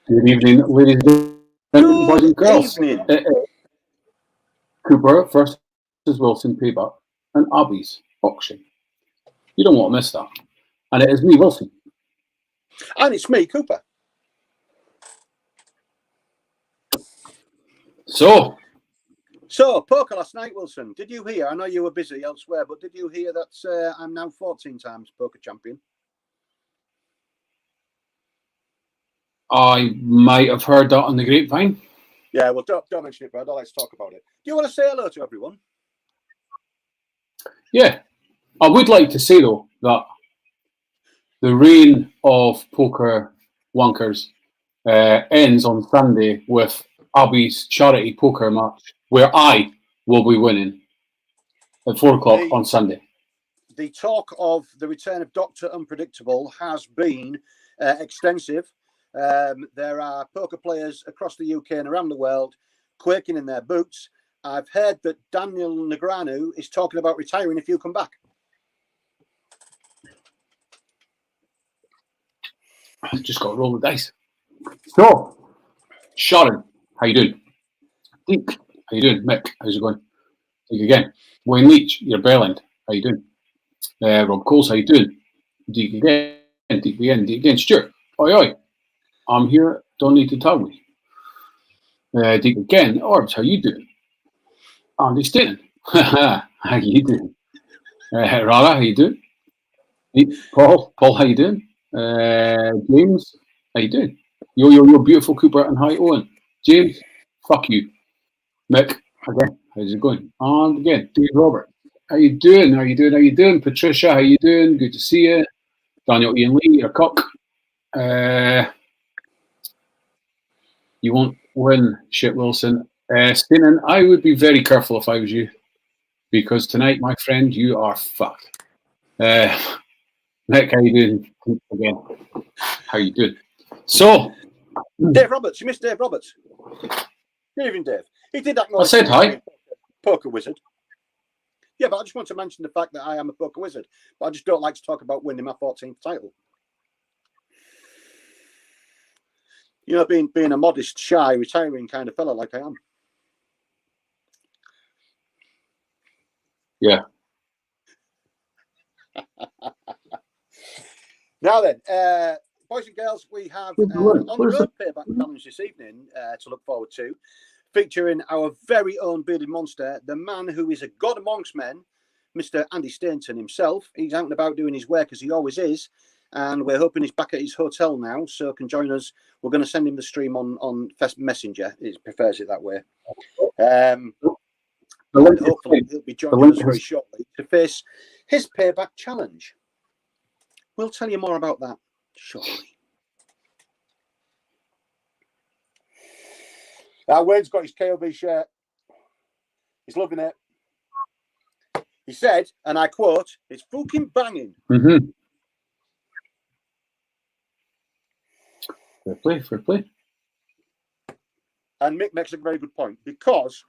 Good evening, ladies and gentlemen, boys and girls. Evening. Cooper versus Wilson Payback and Abbies auction. You don't want to miss that. And it is me, Wilson. And it's me, Cooper. So, poker last night, Wilson. Did you hear? I know you were busy elsewhere, but did you hear that I'm now 14 times poker champion? I might have heard that on the grapevine. Yeah, well, don't mention it, brother. Let's talk about it. Do you want to say hello to everyone? Yeah. I would like to say, though, that the reign of poker wankers ends on Sunday with Abby's charity poker match, where I will be winning at 4 o'clock on Sunday. The talk of the return of Dr. Unpredictable has been extensive. There are poker players across the UK and around the world quaking in their boots. I've heard that Daniel Negreanu is talking about retiring if you come back. I've just got to roll the dice. So, Sharon, how you doing? Deek, how you doing? Mick, how's it going? Deek again. Wayne Leach, you're Belland, how you doing? Rob Coles, how you doing? Deek again, Deek again, Deek again. Stuart, oi oi, I'm here, don't need to tell me. Deek again, Orbs, how you doing? Andy Staten, how you doing? Rara, how you doing? Deep, Paul, how you doing? James, how you doing? Yo, beautiful Cooper, and hi Owen. James, fuck you. Mick, again, how's it going? And again, Dave Robert, how you doing? How you doing? How you doing? Patricia, how you doing? Good to see you. Daniel Ian Lee, you're a cock. You won't win, shit Wilson. Stinan, I would be very careful if I was you, because tonight, my friend, you are fucked. Mick, how you doing? Again, how you doing? So, Dave Roberts, you missed Dave Roberts. Good evening, Dave. He did acknowledge I said hi. Poker wizard. Yeah, but I just want to mention the fact that I am a poker wizard, but I just don't like to talk about winning my 14th title. You know, being a modest, shy, retiring kind of fella like I am. Yeah. Now then, boys and girls, we have on the road payback challenge this evening to look forward to, featuring our very own bearded monster, the man who is a god amongst men, Mr. Andy Stainton himself. He's out and about doing his work as he always is, and we're hoping he's back at his hotel now, so can join us. We're going to send him the stream on Messenger. He prefers it that way. And hopefully he'll be joining us very shortly to face his payback challenge. We'll tell you more about that shortly. Wayne's got his KOB shirt. He's loving it. He said, and I quote, "It's fucking banging." Mm-hmm. Fair play. And Mick makes a very good point, because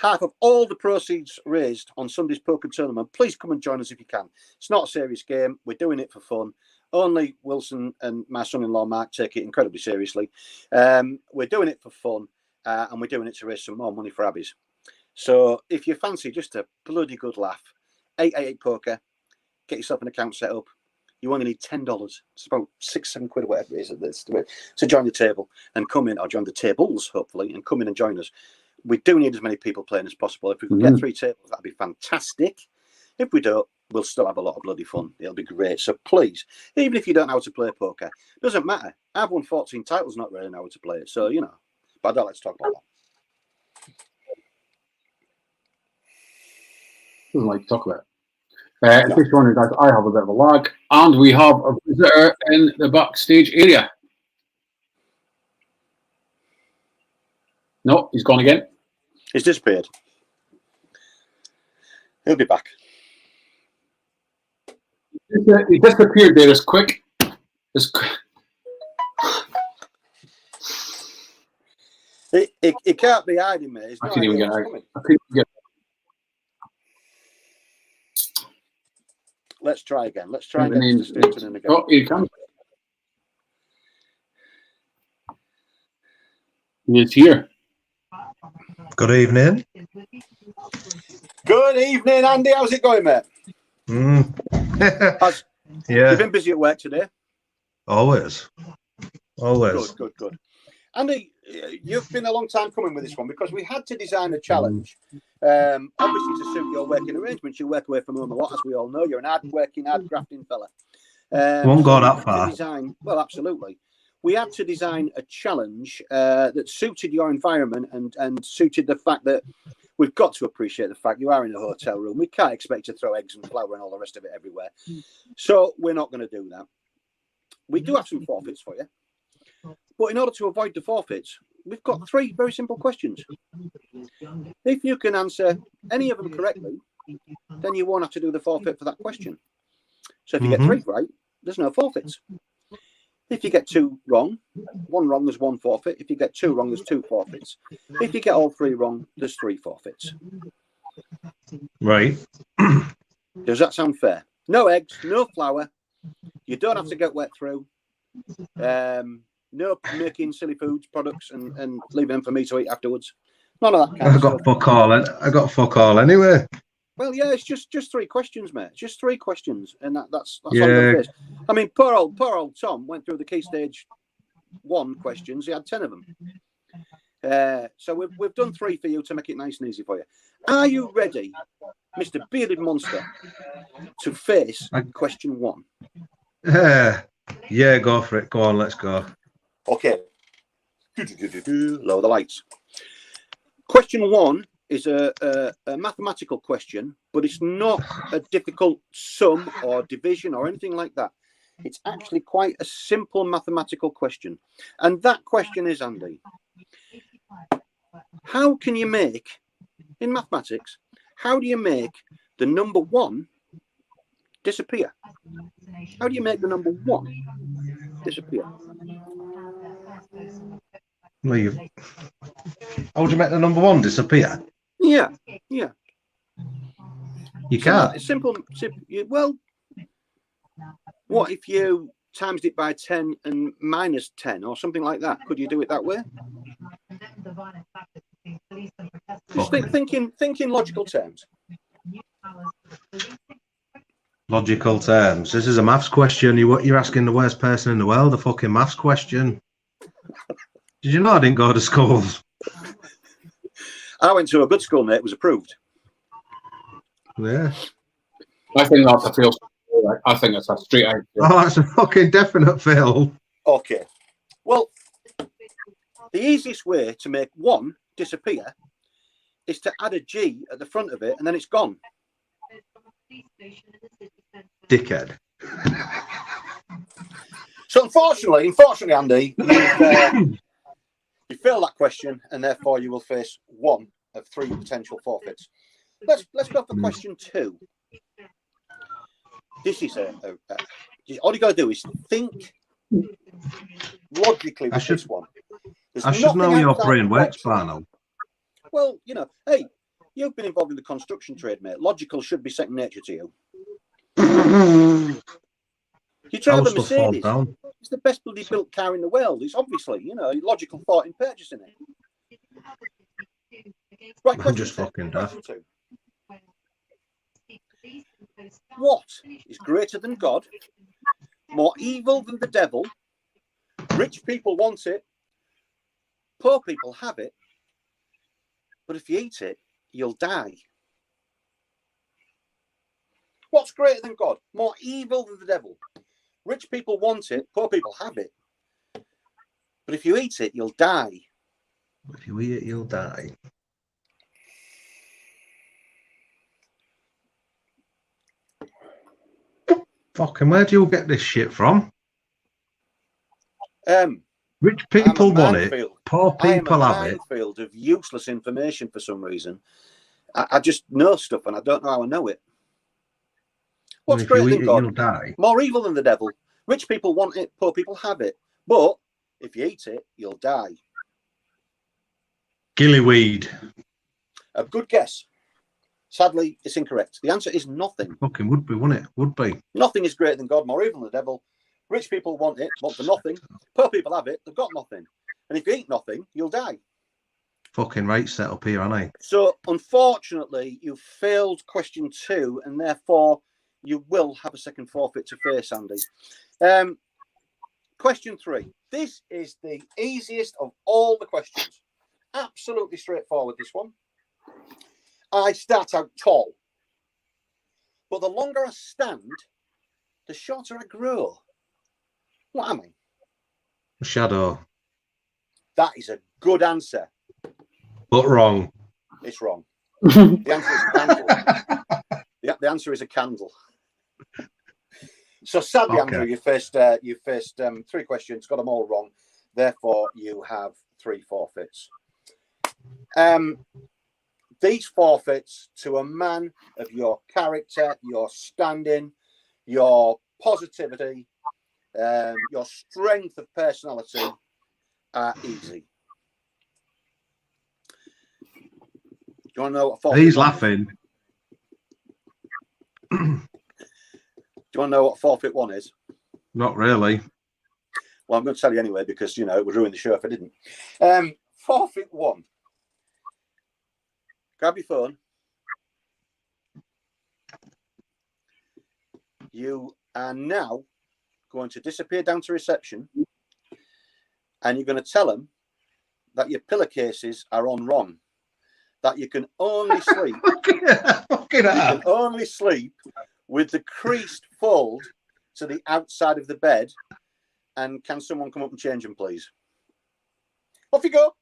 half of all the proceeds raised on Sunday's poker tournament, please come and join us if you can. It's not a serious game. We're doing it for fun. Only Wilson and my son-in-law, Mark, take it incredibly seriously. We're doing it for fun, and we're doing it to raise some more money for Abbies. So if you fancy just a bloody good laugh, 888 Poker, get yourself an account set up. You only need $10. It's about £6-7 or whatever it is to join the table and come in, or join the tables, hopefully, and come in and join us. We do need as many people playing as possible. If we can get 3 tables, that'd be fantastic. If we don't, we'll still have a lot of bloody fun. It'll be great. So please, even if you don't know how to play poker, doesn't matter. I've won 14 titles, not really know how to play it. So, you know, but I don't like to talk about that. Doesn't like to talk about it. In case you're wondering, guys, I have a bit of a lag, and we have a visitor in the backstage area. No, he's gone again. He's disappeared. He'll be back. He disappeared there as quick. He can't be hiding, mate. I couldn't even get out. Let's try again. Let's try again. Oh, here he comes. He is here. Good evening. Good evening, Andy. How's it going, mate? Yeah. You've been busy at work today? Always. Good. Andy, you've been a long time coming with this one because we had to design a challenge. Obviously, to suit your working arrangements, you work away from home a lot, as we all know. You're an hard-working, hard-grafting fella. Won't go that far. Well, absolutely. We had to design a challenge that suited your environment and suited the fact that we've got to appreciate the fact you are in a hotel room. We can't expect you to throw eggs and flour and all the rest of it everywhere. So we're not going to do that. We do have some forfeits for you. But in order to avoid the forfeits, we've got 3 very simple questions. If you can answer any of them correctly, then you won't have to do the forfeit for that question. So if you get 3 right, there's no forfeits. If you get 2 wrong, 1 wrong, there's 1 forfeit. If you get 2 wrong, there's 2 forfeits. If you get all 3 wrong, there's 3 forfeits. Right. Does that sound fair? No eggs, no flour. You don't have to get wet through. No making silly foods products and leaving them for me to eat afterwards. None of that kind of stuff. I got fuck all anyway. Well, yeah, it's just 3 questions, mate. Just 3 questions, and that's all it is. I mean, poor old Tom went through the key stage 1 questions. He had 10 of them. So we've done 3 for you to make it nice and easy for you. Are you ready, Mr. Bearded Monster, to face question 1? Yeah, go for it. Go on, let's go. Okay. Lower the lights. Question 1 is a mathematical question, but it's not a difficult sum or division or anything like that. It's actually quite a simple mathematical question. And that question is, Andy, how can you make, in mathematics, how do you make the number 1 disappear? How do you make the number 1 disappear? How would you make the number 1 disappear? Yeah. You can't. It's simple. Well, what if you times it by 10 and minus 10 or something like that? Could you do it that way? Just thinking logical terms. Logical terms. This is a maths question. You're asking the worst person in the world a fucking maths question. Did you know I didn't go to school? I went to a good school, mate. It was approved. Yeah. I think that's a fail. I think it's a straight out. Oh, that's a fucking definite fail. Okay. Well, the easiest way to make 1 disappear is to add a G at the front of it, and then it's gone. Dickhead. So unfortunately, Andy, you fail that question, and therefore you will face 1 of 3 potential forfeits. Let's go for question 2. This is all you got to do is think logically with this one. I should know your brain works, Barno. Well, hey, you've been involved in the construction trade, mate. Logical should be second nature to you. You drive a Mercedes. It's the best bloody built car in the world. It's obviously, logical thought in purchasing it. Right, I'm just fucking daft. What is greater than God, more evil than the devil? Rich people want it, poor people have it, but if you eat it, you'll die. What's greater than God, more evil than the devil? Rich people want it, poor people have it, but if you eat it, you'll die. If you eat it, you'll die. Fucking, where do you get this shit from? Rich people want it, poor people have it. Minefield of useless information for some reason. I just know stuff and I don't know how I know it. What's greater than God? You'll die. More evil than the devil. Rich people want it, poor people have it. But if you eat it, you'll die. Gillyweed. A good guess. Sadly, it's incorrect. The answer is nothing. Fucking would be, wouldn't it? Would be. Nothing is greater than God, more evil than the devil. Rich people want it, want for nothing. Poor people have it, they've got nothing. And if you eat nothing, you'll die. Fucking right set up here, aren't I? So, unfortunately, you failed question 2, and therefore you will have a second forfeit to face, Andy. Question 3. This is the easiest of all the questions. Absolutely straightforward, this one. I start out tall, but the longer I stand, the shorter I grow. What am I? Shadow. That is a good answer. But wrong. It's wrong. The answer is a candle. The answer is a candle. So sadly, Okay. Andrew, you faced 3 questions, got them all wrong. Therefore, you have 3 forfeits. These forfeits to a man of your character, your standing, your positivity, your strength of personality are easy. Do you want to know what forfeit? He's laughing. Do you want to know what forfeit 1 is? Not really. Well, I'm going to tell you anyway because, you know, it would ruin the show if I didn't. Forfeit 1. Grab your phone. You are now going to disappear down to reception and you're going to tell them that your pillowcases are on wrong. That you can only sleep. You can only sleep with the creased fold to the outside of the bed. And can someone come up and change them, please? Off you go.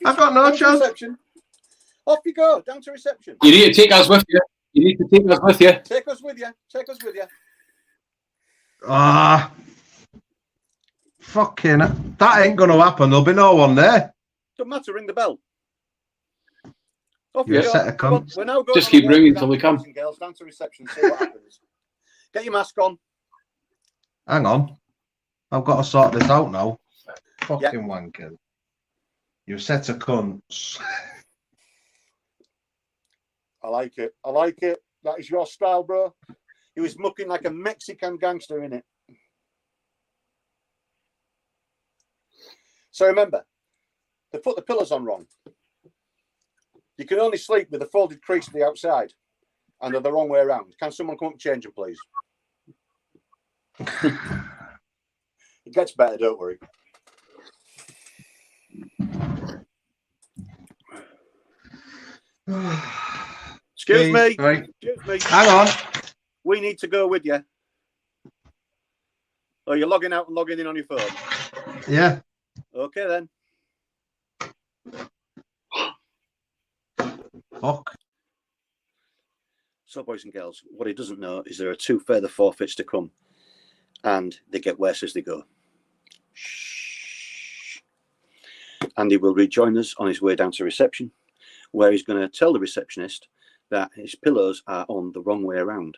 I've got no chance. Reception. Off you go, down to reception. You need to take us with you. You need to take us with you. Take us with you. Take us with you. Fucking, that ain't gonna happen. There'll be no one there. Don't matter, ring the bell. Off You're you a go. set of cunts. We're now going Just on keep a walk ringing with till they Andy come. Boys and girls, down to reception, see what happens. Get your mask on. Hang on. I've got to sort this out now. Fucking wanker. You set of cunts. I like it. I like it. That is your style, bro. He was mucking like a Mexican gangster in it. So remember, they put the pillows on wrong. You can only sleep with a folded crease to the outside, and they're the wrong way around. Can someone come up and change them, please? It gets better, don't worry. Excuse me. Right. Excuse me. Hang on. We need to go with you. Oh, you're logging out and logging in on your phone? Yeah. Okay, then. Fuck. So, boys and girls, what he doesn't know is there are 2 further forfeits to come, and they get worse as they go. Shh. Andy will rejoin us on his way down to reception, where he's going to tell the receptionist that his pillows are on the wrong way around,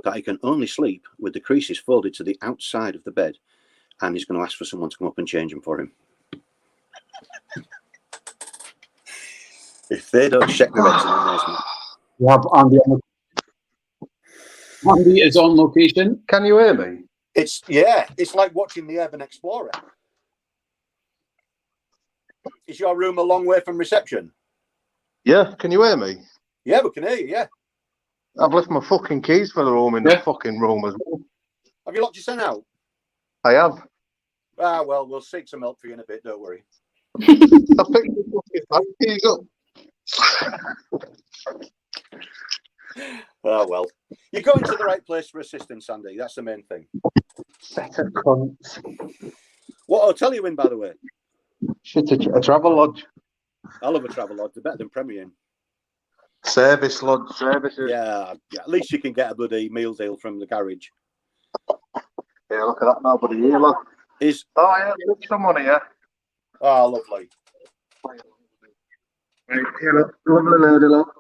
that he can only sleep with the creases folded to the outside of the bed, and he's going to ask for someone to come up and change them for him. If they don't shake their heads in amazement. We have Andy on. Andy is on location. Can you hear me? It's like watching the Urban Explorer. Is your room a long way from reception? Yeah. Can you hear me? Yeah, we can hear you, yeah. I've left my fucking keys for the room in the fucking room as well. Have you locked your son out? I have. Ah, well, we'll seek some help for you in a bit, don't worry. I picked the fucking keys up. Oh, well. You're going to the right place for assistance, Andy. That's the main thing. Set of cunts. What hotel are you in, by the way? Shit, a travel lodge. I love a travel lodge. They're better than Premier Inn. Service lodge, services. Yeah, at least you can get a bloody meal deal from the garage. Yeah, look at that, nobody here, look. Is Oh, yeah, there's someone here. Oh, lovely. Right, here, look. Lovely lady, look.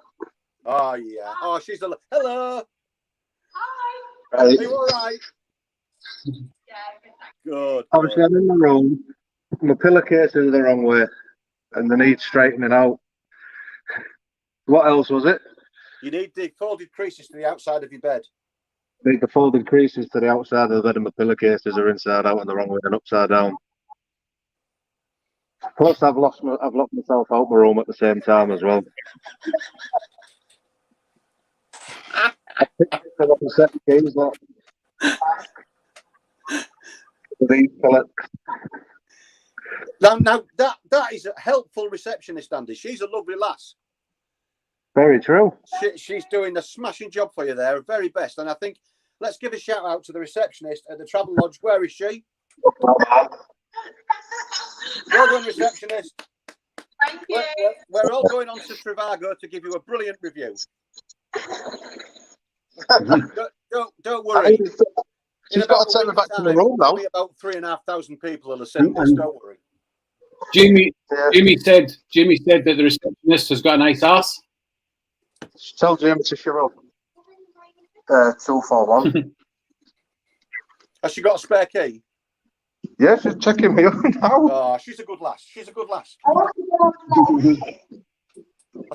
Oh, yeah. Oh, she's a... Hello. Hi. Right. Are you all right? Yeah, Good. Obviously, I'm in the room. My pillowcase is the wrong way, and they need straightening out. What else was it? You need the folded creases to the outside of your bed. Need the folded creases to the outside of the bed, and my pillowcases are inside out and the wrong way and upside down. Plus, I've locked myself out my room at the same time as well. Now that is a helpful receptionist, Andy. She's a lovely lass. Very true. She's doing a smashing job for you there, very best. And I think let's give a shout out to the receptionist at the Travel Lodge. Where is she? Well done, receptionist. Thank you. We're all going on to Trivago to give you a brilliant review. Don't worry. She's got to take me back to the room now. Only about 3,500 people will have seen this. Don't worry. Jamie said that the receptionist has got a nice ass. Tell Jamie to shut up. 241. Has she got a spare key? Yeah, she's checking me up now. Oh, she's a good lass. She's a good lass. I'll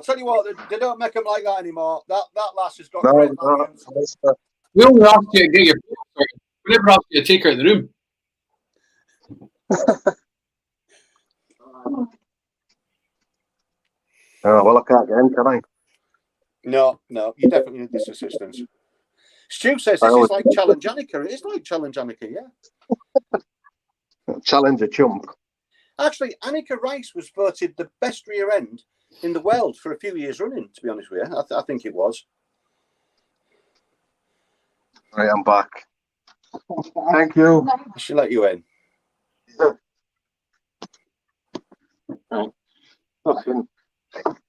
tell you what, they don't make them like that anymore. That lass has got great values. We only asked you to get your sorted. We never asked you to take her out of the room. Oh, well, I can't get in, can I? No, you definitely need this assistance. Stu says this is like Challenge Annika. It is like Challenge Annika, yeah. Challenge a chump. Actually, Annika Rice was voted the best rear end in the world for a few years running, to be honest with you. I think it was. Right, I'm back. Thank you. She'll let you in.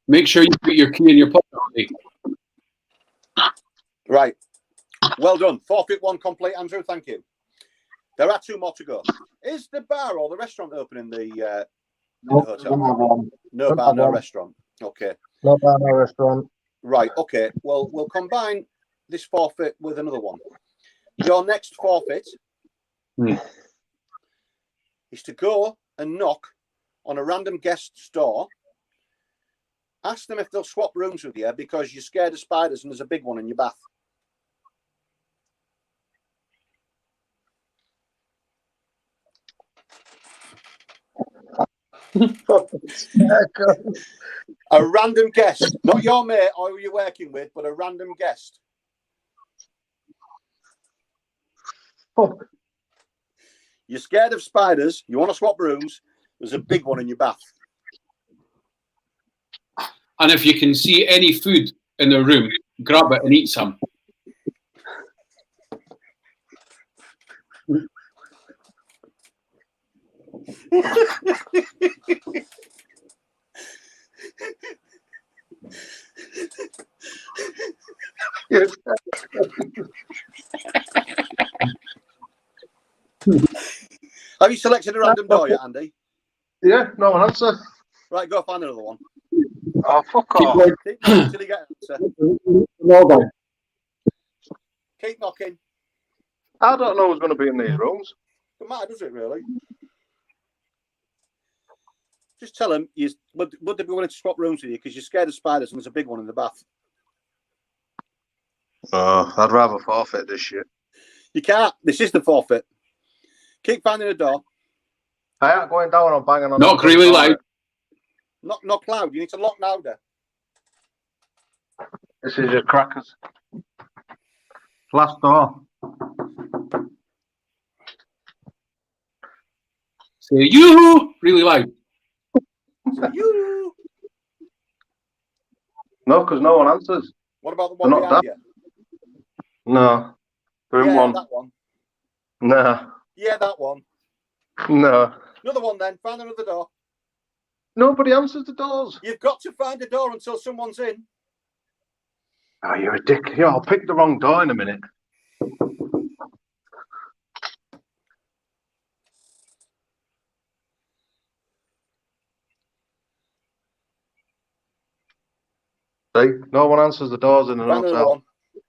Make sure you put your key in your pocket. Andy. Right. Well done. Forfeit one complete, Andrew. Thank you. There are 2 more to go. Is the bar or the restaurant open in the hotel? No bar, no restaurant. Okay. No bar, no restaurant. Right. Okay. Well, we'll combine this forfeit with another one. Your next forfeit is to go and knock on a random guest's door. Ask them if they'll swap rooms with you because you're scared of spiders and there's a big one in your bath. A random guest, not your mate or who you're working with, but a random guest. You're scared of spiders, you want to swap rooms, there's a big one in your bath. And if you can see any food in the room, grab it and eat some. Have you selected a random door yet, Andy? Yeah, no one answer. Right, go find another one. Oh, fuck off. Keep knocking until you get an answer. Keep knocking. I don't know who's going to be in these rooms. Doesn't matter, does it really? Just tell them would they be willing to swap rooms with you because you're scared of spiders and there's a big one in the bath. Oh, I'd rather forfeit this shit. You can't. This is the forfeit. Keep finding a door. I ain't going down and banging on. Knock really loud. Knock loud. You need to lock louder. This is your crackers. Last door. Say you really loud. So you. No, because no one answers. What about the one They're not behind you? No. Room Yeah, one. that one. No. Yeah, that one. No. Another one then. Find another door. Nobody answers the doors. You've got to find a door until someone's in. Oh, you're a dick. Yeah, I'll pick the wrong door in a minute. See, no one answers the doors in an Find another hotel. one.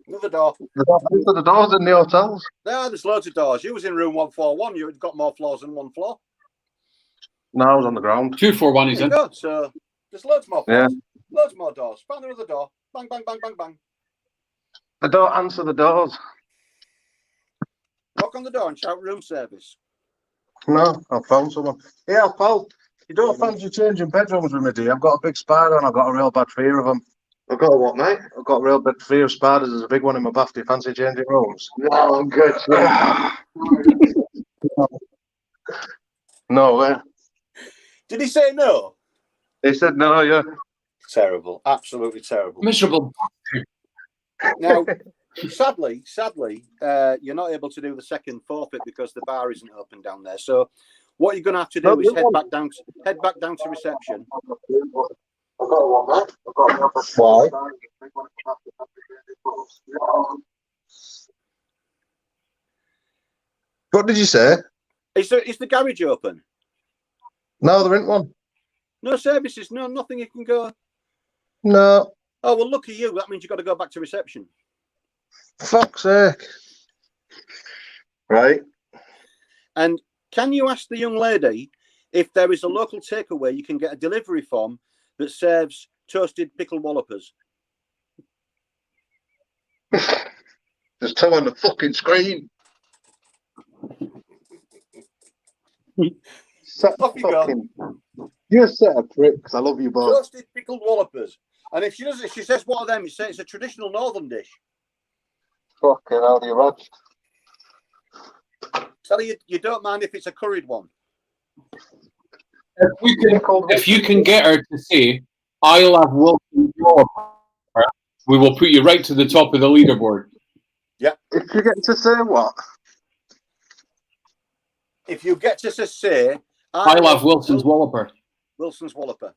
Another door. They don't answer the doors in the hotels. There's loads of doors. You was in room 141. You've got more floors than one floor. No, I was on the ground. 241 is There you in. go. So there's loads more floors. Loads more doors. Find another door. Bang, bang, bang, bang, bang. They don't answer the doors. Knock on the door and shout room service. No, I found someone. Yeah, pal. You don't fancy changing bedrooms with me, do you? I've got a big spider and I've got a real bad fear of them. I've got a what, mate? I've got a real bad fear of spiders. There's a big one in my bath. Do you fancy changing rooms? No, I'm good. No way. Did he say no? He said no, yeah. Terrible. Absolutely terrible. Miserable. Now, sadly, you're not able to do the second forfeit because the bar isn't open down there. So, what you're going to have to do is head back down to reception. I've got one, mate. I've got one. Why? What did you say? Is the garage open? No, there isn't one. No services. No, nothing. You can go. No. Oh well, lucky you. That means you've got to go back to reception. Fuck's sake. Right. And can you ask the young lady if there is a local takeaway you can get a delivery from that serves toasted pickled wallopers? There's two on the fucking screen. Off you go. You're a set of pricks. I love you both. Toasted pickled wallopers. And if she says what are them, it's a traditional northern dish. Fucking hell, you're right. Tell you don't mind if it's a curried one. If you can get her to say, "I'll have Wilson's wallopper," we will put you right to the top of the leaderboard. Yeah. If you get to say what? If you get to say, I'll have Wilson's wallopper. Wilson's wallopper.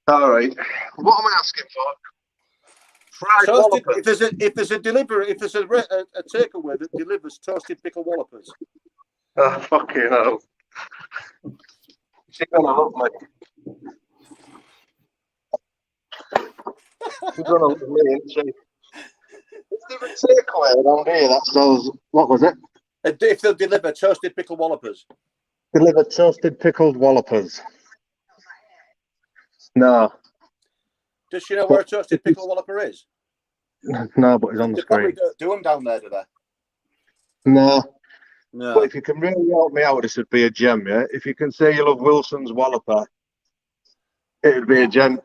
All right. What am I asking for? Fried Toasted, wallopers. if there's a takeaway that delivers toasted pickled wallopers. Oh, fucking hell. She's gonna love me. She's gonna love me, isn't she? Is there a takeaway around here that sells, what was it? If they'll deliver toasted pickled wallopers. Deliver toasted pickled wallopers. No. Does she know where a toasted pickled walloper is? No, but he's on the They screen. probably don't do them down there, do they? No. No. But if you can really help me out, this would be a gem, yeah? If you can say you love Wilson's Walloper, it would be a gem.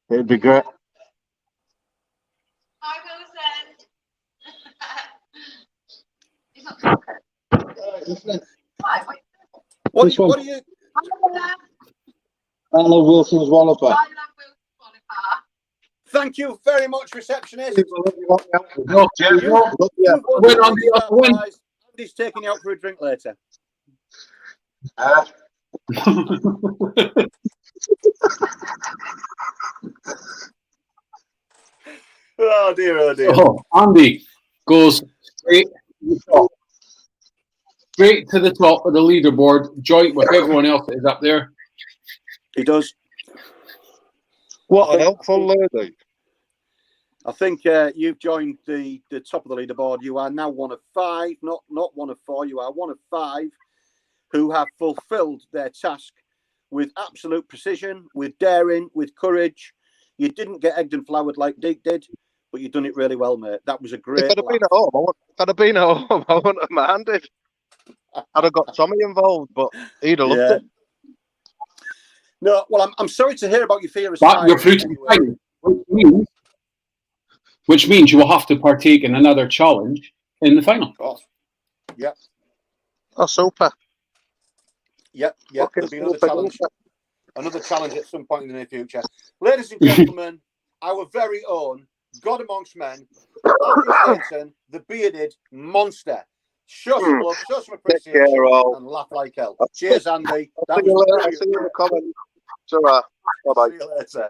It would be great. Hi, Wilson. Hi, What This do one. you? I love Wilson's Walloper. I love Wilson's wallopper. Thank you very much, receptionist. No, Wait on the other one. Andy's taking you out for a drink later. Oh dear, oh dear. Oh, Andy goes straight to the top. Straight to the top of the leaderboard, joint with everyone else that is up there. He does. What an helpful lady. I think you've joined the top of the leaderboard. You are now one of five, not one of four. You are one of five who have fulfilled their task with absolute precision, with daring, with courage. You didn't get egged and flowered like Deke did, but you've done it really well, mate. That was a great. If I'd have been at home, I wouldn't have minded. I'd have got Tommy involved, but he'd have loved it. No, well, I'm sorry to hear about your fear of But spiders. you're through to the final, which means you will have to partake in another challenge in the final. Oh, yeah. Oh, super. Yep. Fucking There'll be another super. challenge. Another challenge at some point in the near future. Ladies and gentlemen, our very own God amongst men, Andy Stanton, the bearded monster. Show some love, show some appreciation, and laugh like hell. Cheers, Andy. I'll see you later. I'll see you in the comments. Bye-bye. See you later.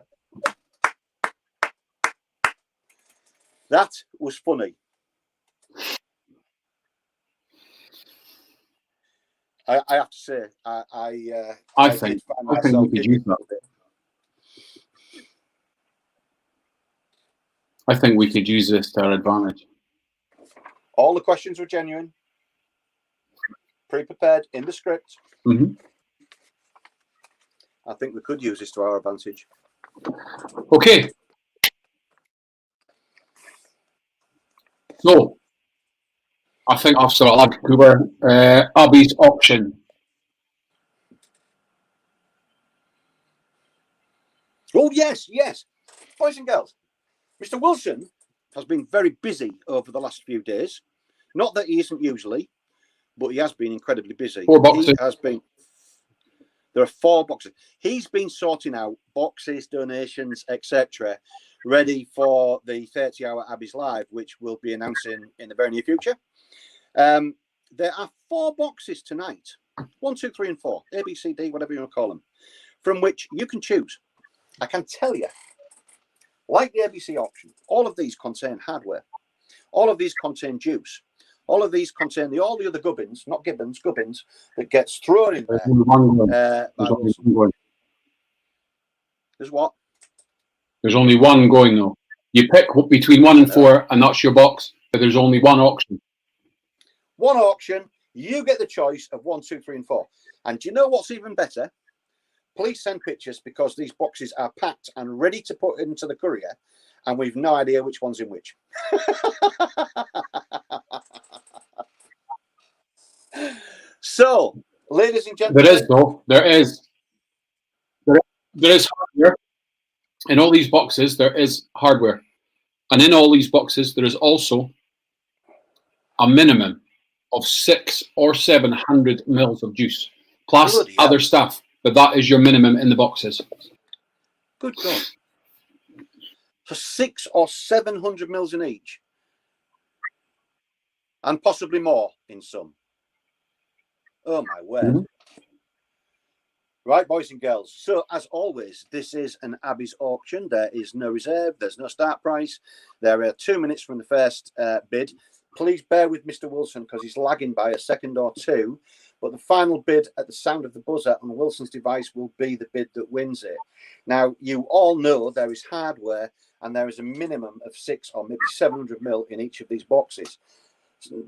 That was funny. I have to say, I think we could use that. I think we could use this to our advantage. All the questions were genuine, pre-prepared in the script. Mm-hmm. I think we could use this to our advantage. Okay. So, I think I've sort of like Cooper. Abbies option. Oh, yes, yes. Boys and girls, Mr. Wilson has been very busy over the last few days. Not that he isn't usually, but he has been incredibly busy. 4 boxes. He has been. There are 4 boxes. He's been sorting out boxes, donations, etc., ready for the 30-hour Abbies Live, which we'll be announcing in the very near future. There are 4 boxes tonight. 1, 2, 3, and 4. A, B, C, D, whatever you want to call them. From which you can choose. I can tell you, like the ABC auction, all of these contain hardware. All of these contain juice. All of these contain all the other gubbins, not gibbons, gubbins, that gets thrown in There's there. only one going. By There's only Wilson. one going. There's what? There's only one going, though. You pick between 1 and 4, and that's your box, but there's only one auction. One auction, you get the choice of 1, 2, 3, and 4. And do you know what's even better? Please send pictures, because these boxes are packed and ready to put into the courier, and we've no idea which one's in which. So, ladies and gentlemen, There is, though. There is hardware. In all these boxes, there is hardware. And in all these boxes, there is also a minimum of 600 or 700 mils of juice, plus Bloody hell. other stuff. But that is your minimum in the boxes. Good God. For 600 or 700 mils in each. And possibly more in some. Oh, my word. Mm-hmm. Right, boys and girls. So, as always, this is an Abbies auction. There is no reserve. There's no start price. There are 2 minutes from the first bid. Please bear with Mr. Wilson, because he's lagging by a second or two. But the final bid at the sound of the buzzer on Wilson's device will be the bid that wins it. Now, you all know there is hardware, and there is a minimum of 600 or maybe 700 mil in each of these boxes.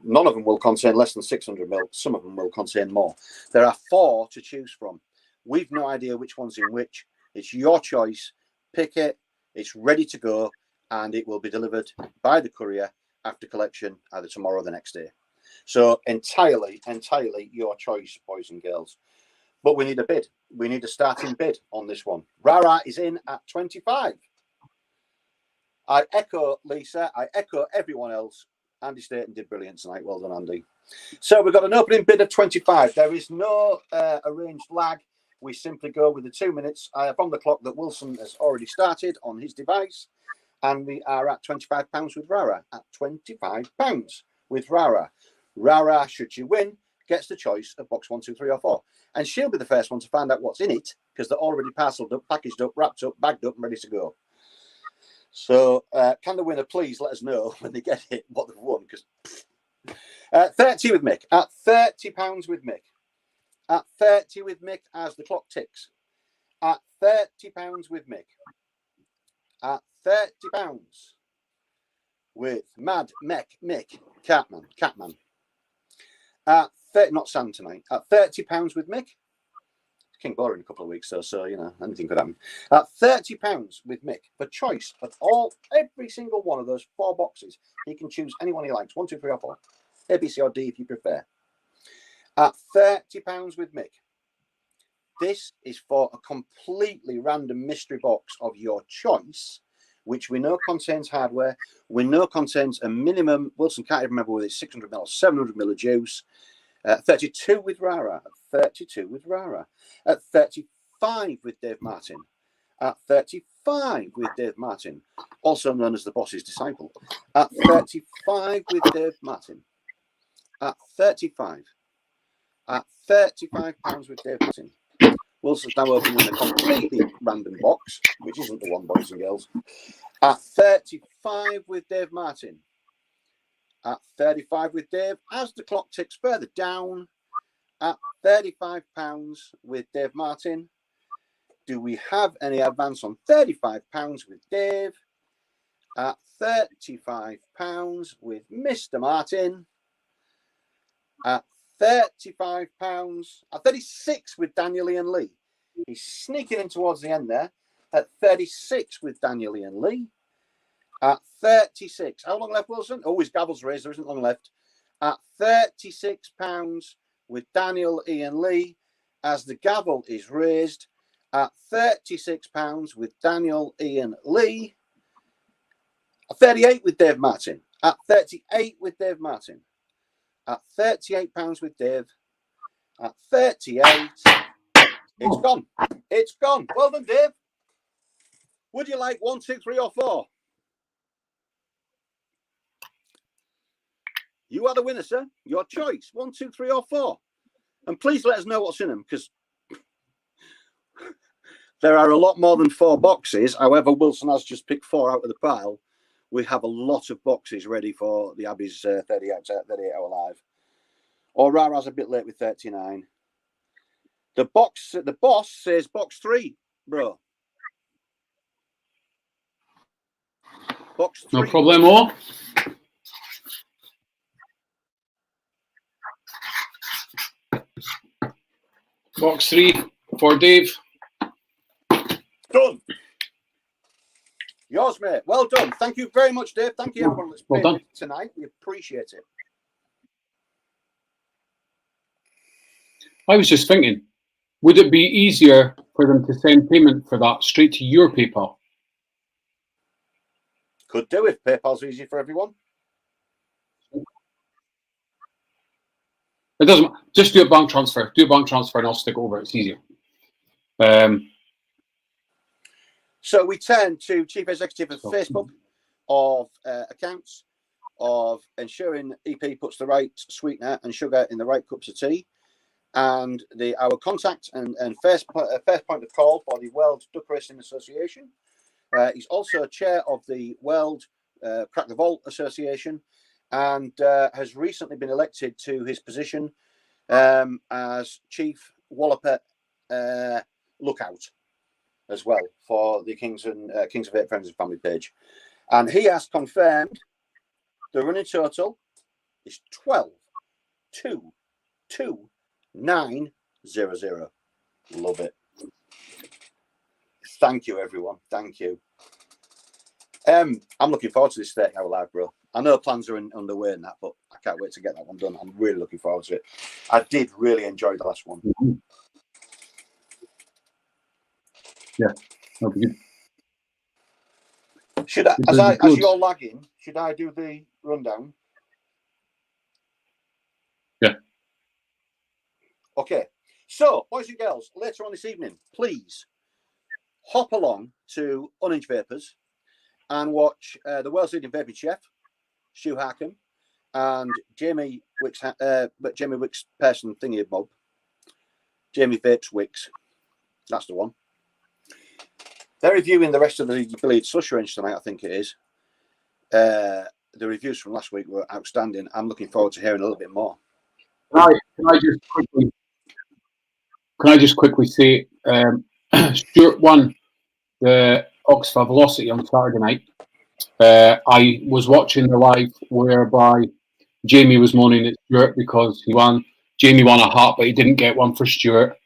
None of them will contain less than 600 mil. Some of them will contain more. There are 4 to choose from. We've no idea which one's in which. It's your choice. Pick it. It's ready to go, and it will be delivered by the courier after collection either tomorrow or the next day. So entirely your choice, boys and girls. But we need a bid. We need a starting bid on this one. Rara is in at 25. I echo Lisa. I echo everyone else. Andy Staten did brilliant tonight. Well done, Andy. So we've got an opening bid of 25. There is no arranged lag. We simply go with the 2 minutes from the clock that Wilson has already started on his device. And we are at £25 with Rara. At £25 with Rara. Rara, should she win, gets the choice of box 1, 2, 3, or 4. And she'll be the first one to find out what's in it, because they're already parceled up, packaged up, wrapped up, bagged up, and ready to go. So can the winner please let us know when they get it what they've won? Because 30 with Mick. At £30 with Mick. At 30 with Mick as the clock ticks. At £30 with Mick. At £30 with Mad Mick Catman. At 30, not Sam tonight. At £30 with Mick. King Bora in a couple of weeks, so you know anything could happen. At £30 with Mick, for choice of every single one of those 4 boxes, he can choose anyone he likes. 1, 2, 3, or 4. A, B, C, or D if you prefer. At £30 with Mick. This is for a completely random mystery box of your choice, which we know contains hardware. We know contains a minimum. Wilson can't even remember whether it's 600 ml or 700 ml of juice. 32 with Rara. 32 with Rara. At 35 with Dave Martin. At 35 with Dave Martin, also known as the boss's disciple. At 35 with Dave Martin. At 35. At £35 with Dave Martin. Wilson's now opening a completely random box, which isn't the one, boys and girls. At 35 with Dave Martin. At 35 with Dave, as the clock ticks further down. At £35 with Dave Martin. Do we have any advance on £35 with Dave? At £35 with Mr. Martin. At £35, at 36 with Daniel Ian Lee. He's sneaking in towards the end there. At 36 with Daniel Ian Lee. At 36. How long left, Wilson? Oh, his gavel's raised. There isn't long left. At £36 with Daniel Ian Lee. As the gavel is raised. at £36 with Daniel Ian Lee. 38 with Dave Martin. At 38 with Dave Martin. At £38 with Dave. At 38. It's gone. It's gone. Well done, Dave. Would you like 1, 2, 3, or 4? You are the winner, sir. Your choice. 1, 2, 3, or 4. And please let us know what's in them, because there are a lot more than 4 boxes. However, Wilson has just picked 4 out of the pile. We have a lot of boxes ready for the Abbies 38-hour live. Aurara's a bit late with 39. The boss says box 3, bro. Box 3. No problemo. Box 3 for Dave. Done. Yours, mate. Well done. Thank you very much, Dave. Thank you, everyone that's paid tonight. We appreciate it. I was just thinking, would it be easier for them to send payment for that straight to your PayPal? Could do if PayPal's easy for everyone. It doesn't. Just do a bank transfer. Do a bank transfer, and I'll stick over. It's easier. So we turn to Chief Executive of Facebook of accounts of ensuring EP puts the right sweetener and sugar in the right cups of tea, and our contact and first point of call for the World Duck Racing Association. He's also chair of the World Crack the Vault Association, and has recently been elected to his position as Chief Walloper Lookout as well for the Kings of Eight Friends and Family page. And he has confirmed the running total is 12,229,000. Love it. Thank you, everyone. Thank you. I'm looking forward to this 30-hour live, bro. I know plans are underway and that, but I can't wait to get that one done. I'm really looking forward to it. I did really enjoy the last one. Mm-hmm. Yeah, that'll be good. Should I, as you're lagging, should I do the rundown? Yeah. Okay. So, boys and girls, later on this evening, please hop along to Unhinged Vapors and watch the world's leading vaping chef, Stu Harkham, and Jamie Wicks person thingy mob. Jamie Vapes Wicks. That's the one. They're reviewing the rest of the Bleed Slush range tonight, I think it is. The reviews from last week were outstanding. I'm looking forward to hearing a little bit more. Can I just quickly say, Stuart won the Oxford Velocity on Saturday night. I was watching the live whereby Jamie was moaning at Stuart because he won. Jamie won a hat, but he didn't get one for Stuart.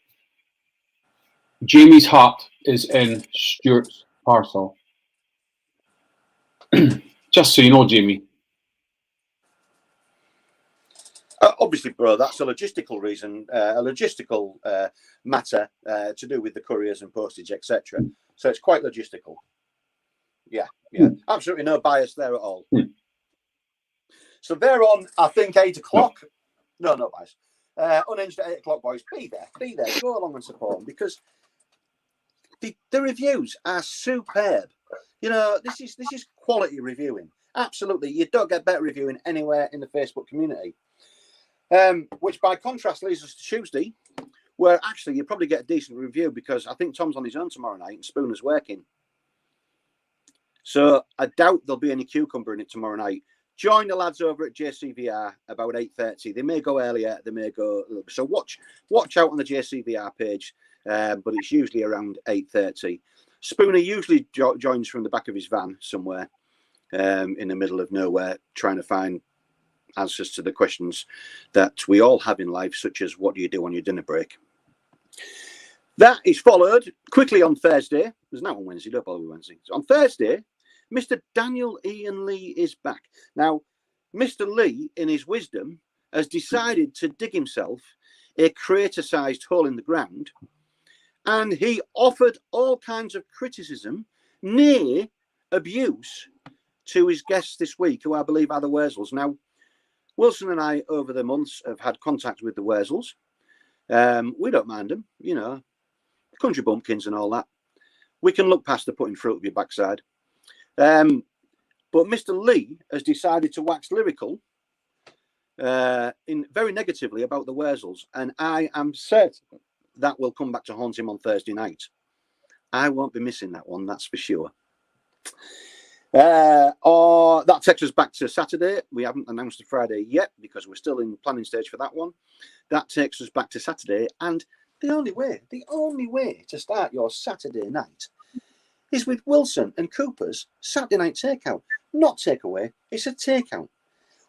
Jamie's hat is in Stuart's parcel. Just so you know, Jamie. Obviously, bro, that's a logistical reason, a logistical matter to do with the couriers and postage, etc. So it's quite logistical. Yeah. Absolutely no bias there at all. So they're on, I think, 8 o'clock. No bias. Unhinged at 8 o'clock, boys. Be there. Go along and support them, because the reviews are superb. You know, this is quality reviewing. Absolutely. You don't get better reviewing anywhere in the Facebook community. Which by contrast leads us to Tuesday, where actually you probably get a decent review, because I think Tom's on his own tomorrow night and Spooner's working. So I doubt there'll be any cucumber in it tomorrow night. Join the lads over at JCVR about 8:30. They may go earlier, they may go. So watch out on the JCVR page, but it's usually around 8:30. Spooner usually joins from the back of his van somewhere in the middle of nowhere, trying to find answers to the questions that we all have in life, such as what do you do on your dinner break? That is followed quickly on Thursday. There's no on Wednesday, don't bother with Wednesday. So on Thursday, Mr. Daniel Ian Lee is back. Now, Mr. Lee, in his wisdom, has decided to dig himself a crater-sized hole in the ground and he offered all kinds of criticism, near abuse, to his guests this week, who I believe are the Wurzels. Now, Wilson and I, over the months, have had contact with the Wurzels. We don't mind them, you know, country bumpkins and all that. We can look past the putting fruit of your backside. But Mr. Lee has decided to wax lyrical very negatively about the Wurzels, and I am certain that will come back to haunt him on Thursday night. I won't be missing that one, that's for sure. Or that takes us back to Saturday. We haven't announced the Friday yet because we're still in planning stage for that one. That takes us back to Saturday, and the only way to start your Saturday night is with Wilson and Cooper's Saturday night takeout. Not takeaway, it's a takeout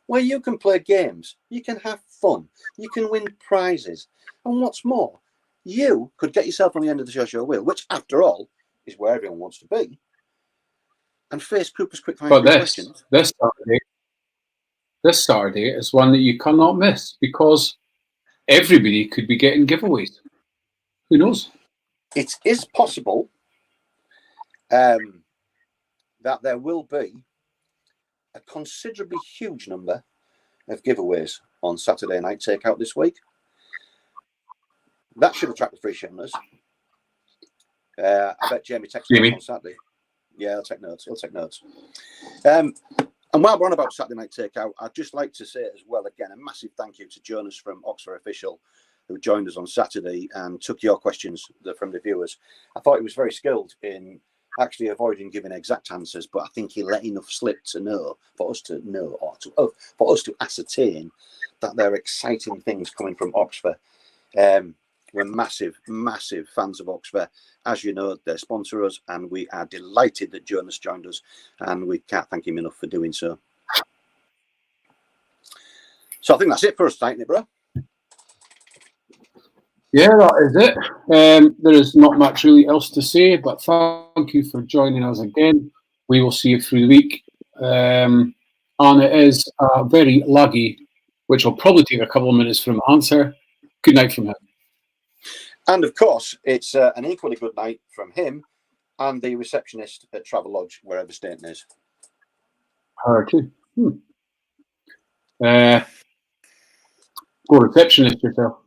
where you can play games, you can have fun, you can win prizes, and what's more, you could get yourself on the end of the show wheel, which after all is where everyone wants to be, and face Cooper's quickfire questions. This Saturday is one that you cannot miss because everybody could be getting giveaways. Who knows? It is possible that there will be a considerably huge number of giveaways on Saturday night takeout this week. That should attract the free shimners. I bet Jamie texts me on Saturday. Yeah, he'll take notes. And while we're on about Saturday night takeout, I'd just like to say as well, again, a massive thank you to Jonas from Oxford Official, who joined us on Saturday and took your questions from the viewers. I thought he was very skilled in actually avoiding giving exact answers, but I think he let enough slip to know, for us to know, or for us to ascertain that there are exciting things coming from Oxford. We're massive fans of Oxford. As you know, they sponsor us, and we are delighted that Jonas joined us, and we can't thank him enough for doing so. So I think that's it for us tonight, isn't it, bro? Yeah, that is it. There is not much really else to say, but thank you for joining us again. We will see you through the week. And it is very laggy, which will probably take a couple of minutes for him to answer. Good night from him. And of course, it's an equally good night from him and the receptionist at Travelodge, wherever Stainton is. Her too. Go receptionist yourself.